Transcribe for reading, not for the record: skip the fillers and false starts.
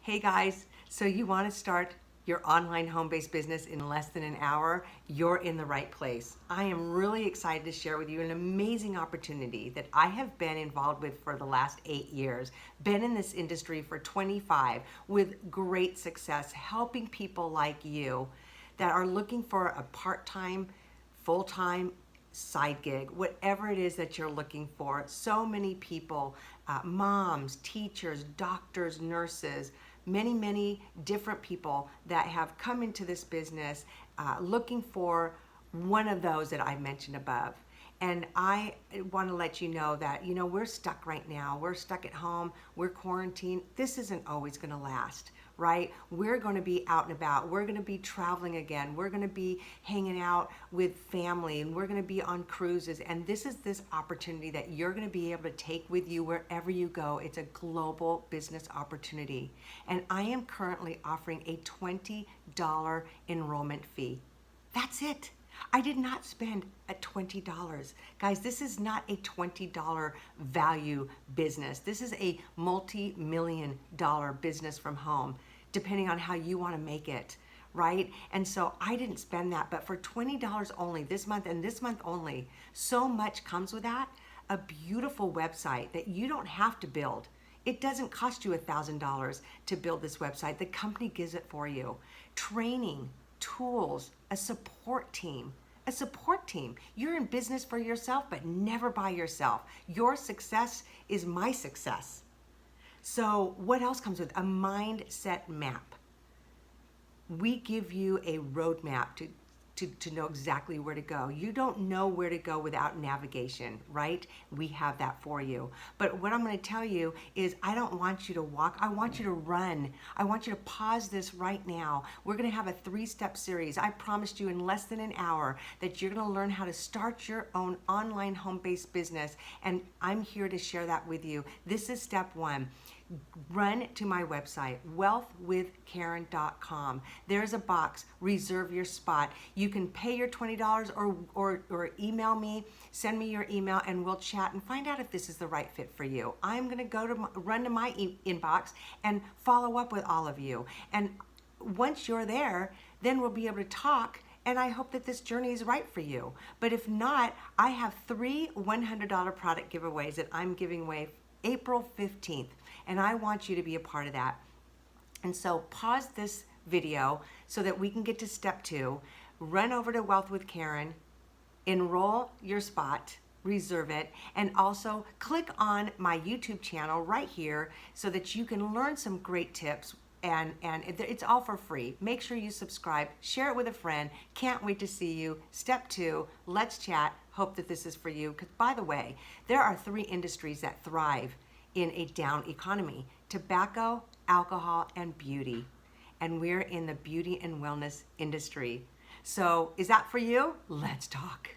Hey guys, so you want to start your online home-based business in less than an hour? You're in the right place. I am really excited to share with you an amazing opportunity that I have been involved with for the last 8 years, been in this industry for 25 with great success, helping people like you that are looking for a part-time, full-time, side gig, whatever it is that you're looking for. So many people, moms, teachers, doctors, nurses, many different people that have come into this business looking for one of those that I mentioned above. And I want to let you know that, we're stuck right now. We're stuck at home. We're quarantined. This isn't always going to last, right? We're going to be out and about. We're going to be traveling again. We're going to be hanging out with family, and we're going to be on cruises. And this is this opportunity that you're going to be able to take with you wherever you go. It's a global business opportunity. And I am currently offering a $20 enrollment fee. That's it. I did not spend a $20. Guys, this is not a $20 value business. This is a multi-million dollar business from home, depending on how you want to make it, right? And so I didn't spend that, but for $20 only this month and this month only, so much comes with that. A beautiful website that you don't have to build. It doesn't cost you $1,000 to build this website. The company gives it for you. Training, tools, a support team. A support team. You're in business for yourself, but never by yourself. Your success is my success. So what else comes with a mindset map? We give you a roadmap to know exactly where to go. You don't know where to go without navigation, right? We have that for you. But what I'm going to tell you is I don't want you to walk. I want you to run. I want you to pause this right now. We're going to have a 3-step series. I promised you in less than an hour that you're going to learn how to start your own online home-based business, and I'm here to share that with you. This is step 1. Run to my website, wealthwithkaren.com. There's a box, reserve your spot. You can pay your $20 or email me, send me your email, and we'll chat and find out if this is the right fit for you. I'm going to run to my inbox and follow up with all of you. And once you're there, then we'll be able to talk, and I hope that this journey is right for you. But if not, I have 3 $100 product giveaways that I'm giving away April 15th. And I want you to be a part of that. And so pause this video so that we can get to step 2. Run over to Wealth with Karen, enroll your spot, reserve it, and also click on my YouTube channel right here so that you can learn some great tips. And it's all for free. Make sure you subscribe, share it with a friend. Can't wait to see you. Step 2, let's chat. Hope that this is for you. Because by the way, there are 3 industries that thrive in a down economy: tobacco, alcohol, and beauty. And we're in the beauty and wellness industry. So is that for you? Let's talk.